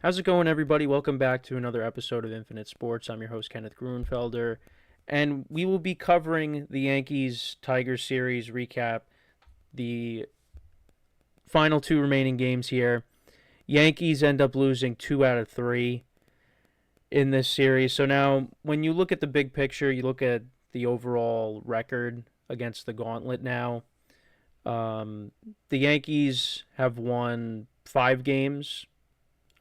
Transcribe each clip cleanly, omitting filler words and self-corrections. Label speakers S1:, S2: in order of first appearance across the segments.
S1: How's it going, everybody? Welcome back to another episode of Infinite Sports. I'm your host, Kenneth Grunfelder, and we will be covering the Yankees-Tigers series recap, the final two remaining games here. Yankees end up losing 2 out of 3 in this series. So now, when you look at the big picture, you look at the overall record against the Gauntlet now. The Yankees have won 5 games.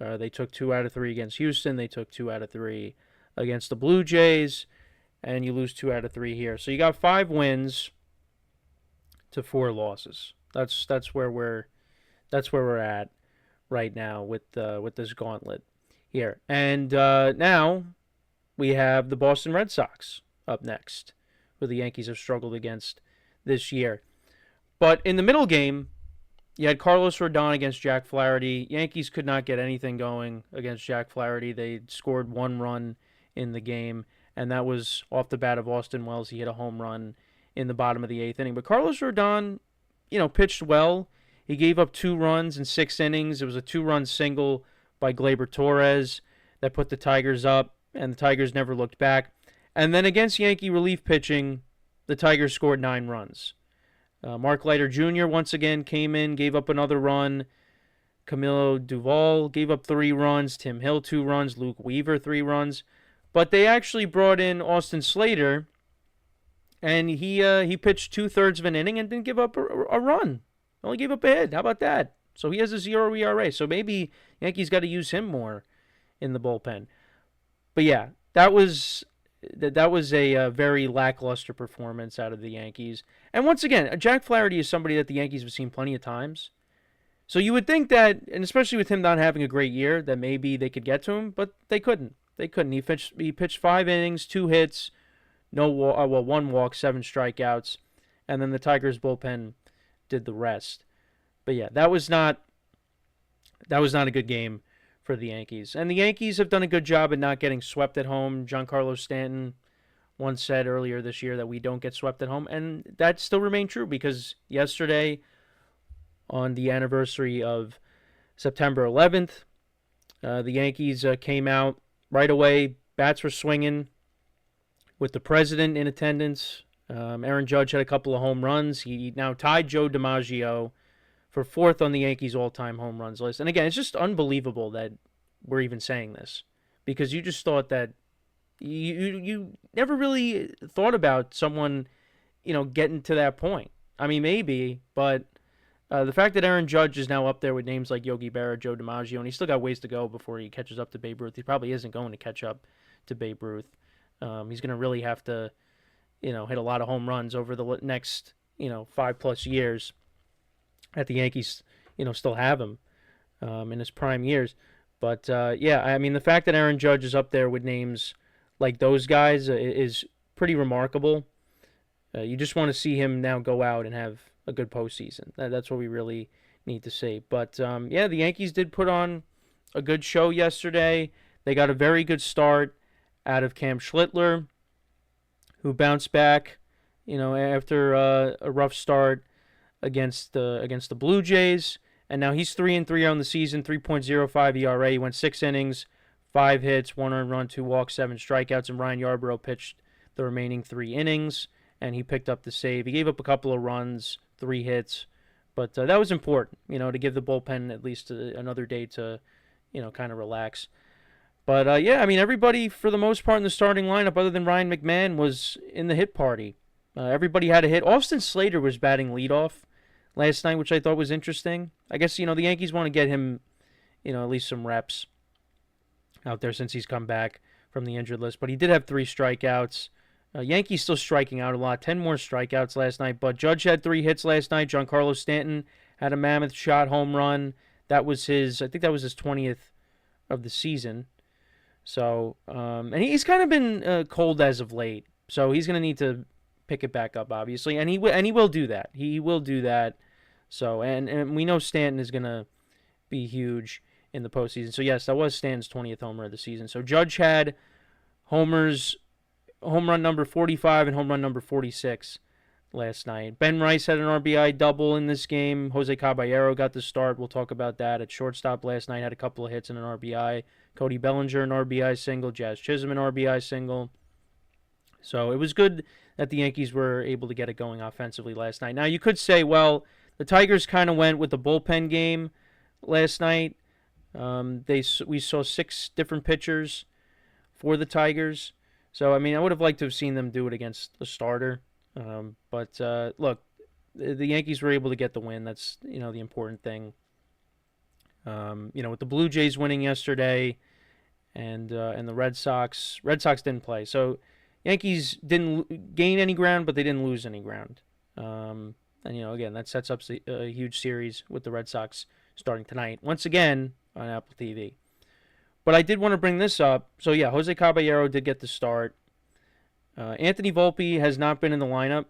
S1: They took 2 out of 3 against Houston. They took 2 out of 3 against the Blue Jays, and you lose 2 out of 3 here. So you got 5 wins to 4 losses. That's where we're at right now with this gauntlet here. And now we have the Boston Red Sox up next, who the Yankees have struggled against this year. But in the middle game, you had Carlos Rodon against Jack Flaherty. Yankees could not get anything going against Jack Flaherty. They scored 1 run in the game, and that was off the bat of Austin Wells. He hit a home run in the bottom of the 8th inning. But Carlos Rodon, pitched well. He gave up 2 runs in 6 innings. It was a 2-run single by Gleyber Torres that put the Tigers up, and the Tigers never looked back. And then against Yankee relief pitching, the Tigers scored 9 runs. Mark Leiter Jr. once again came in, gave up another run. Camilo Doval gave up 3 runs. Tim Hill 2 runs. Luke Weaver 3 runs. But they actually brought in Austin Slater, and he pitched 2/3 of an inning and didn't give up a run. Only gave up a hit. How about that? So he has a 0 ERA. So maybe Yankees got to use him more in the bullpen. But yeah, that was a very lackluster performance out of the Yankees. And once again, Jack Flaherty is somebody that the Yankees have seen plenty of times. So you would think that, and especially with him not having a great year, that maybe they could get to him, but they couldn't. He pitched 5 innings, 2 hits, 1 walk, 7 strikeouts, and then the Tigers bullpen did the rest. But yeah, that was not a good game for the Yankees. And the Yankees have done a good job at not getting swept at home. Giancarlo Stanton once said earlier this year that we don't get swept at home, and that still remained true because yesterday, on the anniversary of September 11th, the Yankees came out right away. Bats were swinging with the president in attendance. Aaron Judge had a couple of home runs. He now tied Joe DiMaggio for 4th on the Yankees' all-time home runs list. And again, it's just unbelievable that we're even saying this, because you just thought that you never really thought about someone, getting to that point. I mean, maybe, but the fact that Aaron Judge is now up there with names like Yogi Berra, Joe DiMaggio, and he's still got ways to go before he catches up to Babe Ruth. He probably isn't going to catch up to Babe Ruth. He's going to really have to, hit a lot of home runs over the next, 5+ years that the Yankees, still have him in his prime years. But, yeah, I mean, the fact that Aaron Judge is up there with names like those guys is pretty remarkable. You just want to see him now go out and have a good postseason. That's what we really need to see. But, yeah, the Yankees did put on a good show yesterday. They got a very good start out of Cam Schlitter, who bounced back, after a rough start against the Blue Jays, and now he's 3-3 on the season, 3.05 ERA. He went 6 innings, 5 hits, 1 earned run, 2 walks, 7 strikeouts, and Ryan Yarbrough pitched the remaining 3 innings, and he picked up the save. He gave up a couple of runs, 3 hits, but that was important, to give the bullpen at least another day to, kind of relax. But, yeah, I mean, everybody, for the most part, in the starting lineup, other than Ryan McMahon, was in the hit party. Everybody had a hit. Austin Slater was batting leadoff last night, which I thought was interesting. I guess, the Yankees want to get him, at least some reps out there since he's come back from the injured list. But he did have 3 strikeouts. Yankees still striking out a lot. 10 more strikeouts last night. But Judge had 3 hits last night. Giancarlo Stanton had a mammoth shot home run. I think that was his 20th of the season. So, and he's kind of been cold as of late. So he's going to need to pick it back up, obviously. And he will do that. He will do that. So, and we know Stanton is going to be huge in the postseason. So, yes, that was Stanton's 20th homer of the season. So, Judge had home run number 45 and home run number 46 last night. Ben Rice had an RBI double in this game. Jose Caballero got the start. We'll talk about that. At shortstop last night, had a couple of hits and an RBI. Cody Bellinger, an RBI single. Jazz Chisholm, an RBI single. So it was good that the Yankees were able to get it going offensively last night. Now, you could say, well, the Tigers kind of went with the bullpen game last night. We saw 6 different pitchers for the Tigers. So, I mean, I would have liked to have seen them do it against the starter. But look, the Yankees were able to get the win. That's, the important thing. With the Blue Jays winning yesterday and the Red Sox didn't play. So, Yankees didn't gain any ground, but they didn't lose any ground. And, again, that sets up a huge series with the Red Sox starting tonight, once again, on Apple TV. But I did want to bring this up. So, yeah, Jose Caballero did get the start. Anthony Volpe has not been in the lineup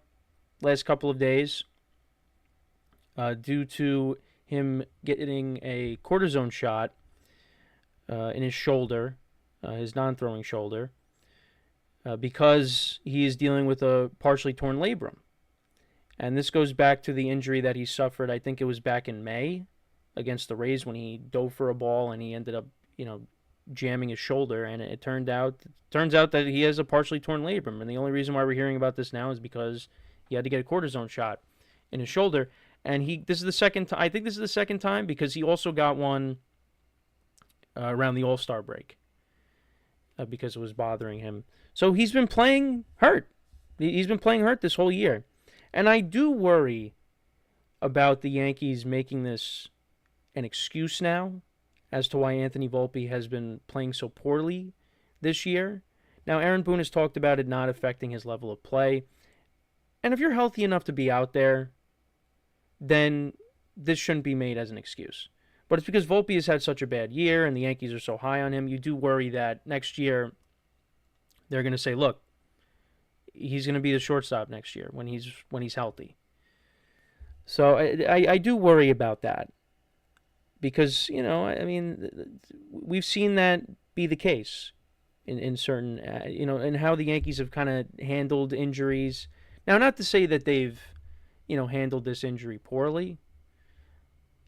S1: last couple of days due to him getting a cortisone shot in his shoulder, his non-throwing shoulder, because he is dealing with a partially torn labrum. And this goes back to the injury that he suffered, I think it was back in May against the Rays when he dove for a ball and he ended up, jamming his shoulder, and it turns out that he has a partially torn labrum. And the only reason why we're hearing about this now is because he had to get a cortisone shot in his shoulder. And this is the second time. I think this is the second time because he also got one around the All-Star break because it was bothering him. So he's been playing hurt. He's been playing hurt this whole year. And I do worry about the Yankees making this an excuse now as to why Anthony Volpe has been playing so poorly this year. Now, Aaron Boone has talked about it not affecting his level of play. And if you're healthy enough to be out there, then this shouldn't be made as an excuse. But it's because Volpe has had such a bad year and the Yankees are so high on him, you do worry that next year they're going to say, look, he's going to be the shortstop next year when he's healthy. So I do worry about that. Because, we've seen that be the case in certain, and how the Yankees have kind of handled injuries. Now, not to say that they've, handled this injury poorly.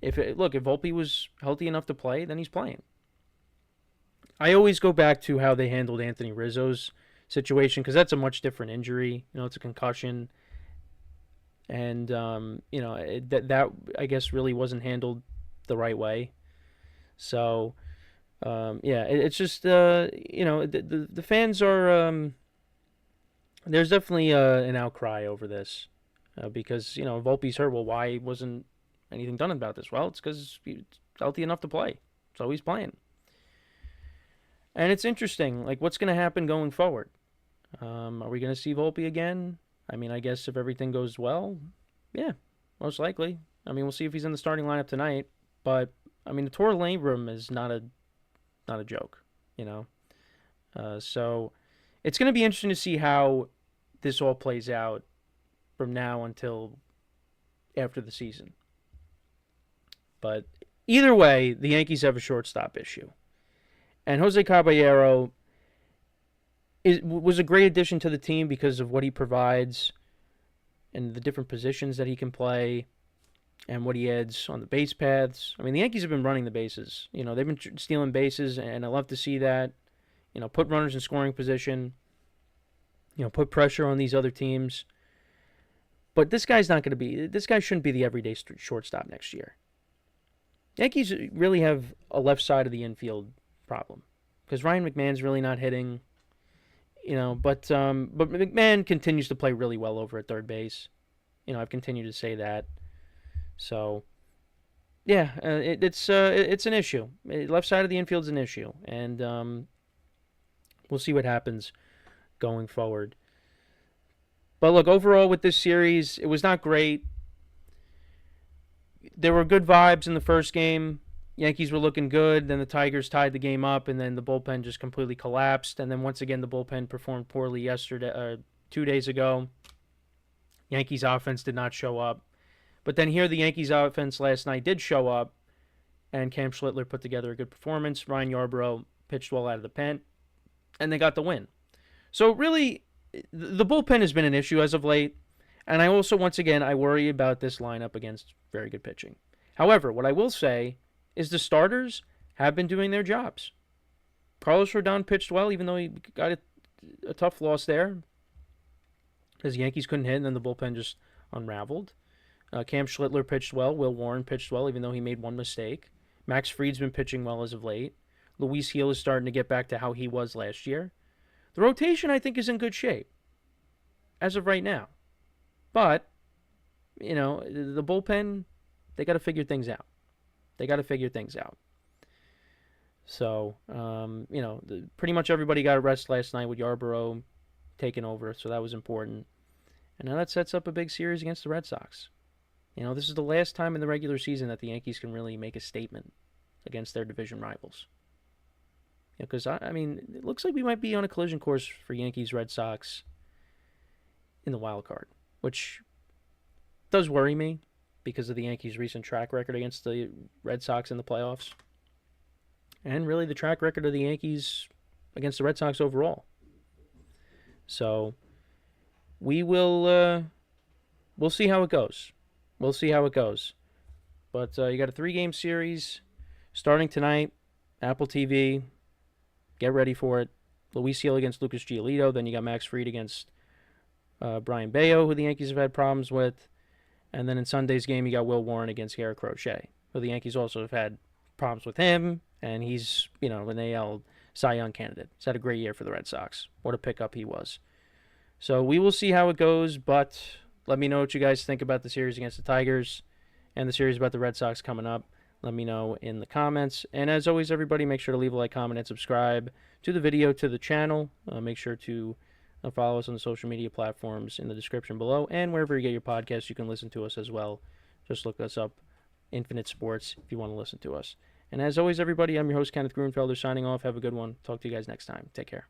S1: If Volpe was healthy enough to play, then he's playing. I always go back to how they handled Anthony Rizzo's situation because that's a much different injury. It's a concussion. And, that I guess really wasn't handled the right way. So, it's just, the fans are, there's definitely an outcry over this because, Volpe's hurt. Well, why wasn't anything done about this? Well, it's because he's healthy enough to play. So he's playing. And it's interesting, like, what's going to happen going forward? Are we going to see Volpe again? I mean, I guess if everything goes well, yeah, most likely. I mean, we'll see if he's in the starting lineup tonight. But, I mean, the torn labrum is not a joke, So it's going to be interesting to see how this all plays out from now until after the season. But either way, the Yankees have a shortstop issue. And Jose Caballero was a great addition to the team because of what he provides and the different positions that he can play. And what he adds on the base paths. I mean, the Yankees have been running the bases. They've been stealing bases, and I love to see that. Put runners in scoring position. Put pressure on these other teams. But this guy shouldn't be the everyday shortstop next year. Yankees really have a left side of the infield problem because Ryan McMahon's really not hitting. But McMahon continues to play really well over at third base. I've continued to say that. So, yeah, it's an issue. Left side of the infield's an issue, and we'll see what happens going forward. But look, overall with this series, it was not great. There were good vibes in the first game. Yankees were looking good. Then the Tigers tied the game up, and then the bullpen just completely collapsed. And then once again, the bullpen performed poorly 2 days ago. Yankees offense did not show up. But then here, the Yankees offense last night did show up, and Cam Schlitter put together a good performance. Ryan Yarbrough pitched well out of the pen, and they got the win. So really, the bullpen has been an issue as of late, And I also, once again, I worry about this lineup against very good pitching. However, what I will say is the starters have been doing their jobs. Carlos Rodon pitched well, even though he got a tough loss there, because the Yankees couldn't hit, and then the bullpen just unraveled. Cam Schlitter pitched well. Will Warren pitched well, even though he made one mistake. Max Fried's been pitching well as of late. Luis Gil is starting to get back to how he was last year. The rotation, I think, is in good shape as of right now. But, the bullpen, they got to figure things out. So, pretty much everybody got a rest last night with Yarborough taking over, so that was important. And now that sets up a big series against the Red Sox. This is the last time in the regular season that the Yankees can really make a statement against their division rivals. Because, it looks like we might be on a collision course for Yankees-Red Sox in the wild card, which does worry me because of the Yankees' recent track record against the Red Sox in the playoffs. And really the track record of the Yankees against the Red Sox overall. So, we'll see how it goes. But you got a 3-game series starting tonight, Apple TV. Get ready for it. Luis Gil against Lucas Giolito. Then you got Max Fried against Brian Bayo, who the Yankees have had problems with. And then in Sunday's game, you got Will Warren against Garrett Crochet, who the Yankees also have had problems with him. And he's, an AL Cy Young candidate. He's had a great year for the Red Sox. What a pickup he was. So we will see how it goes, but let me know what you guys think about the series against the Tigers and the series about the Red Sox coming up. Let me know in the comments. And as always, everybody, make sure to leave a like, comment, and subscribe to the video, to the channel. Make sure to follow us on the social media platforms in the description below. And wherever you get your podcasts, you can listen to us as well. Just look us up, Infinite Sports, if you want to listen to us. And as always, everybody, I'm your host, Kenneth Grunfelder, signing off. Have a good one. Talk to you guys next time. Take care.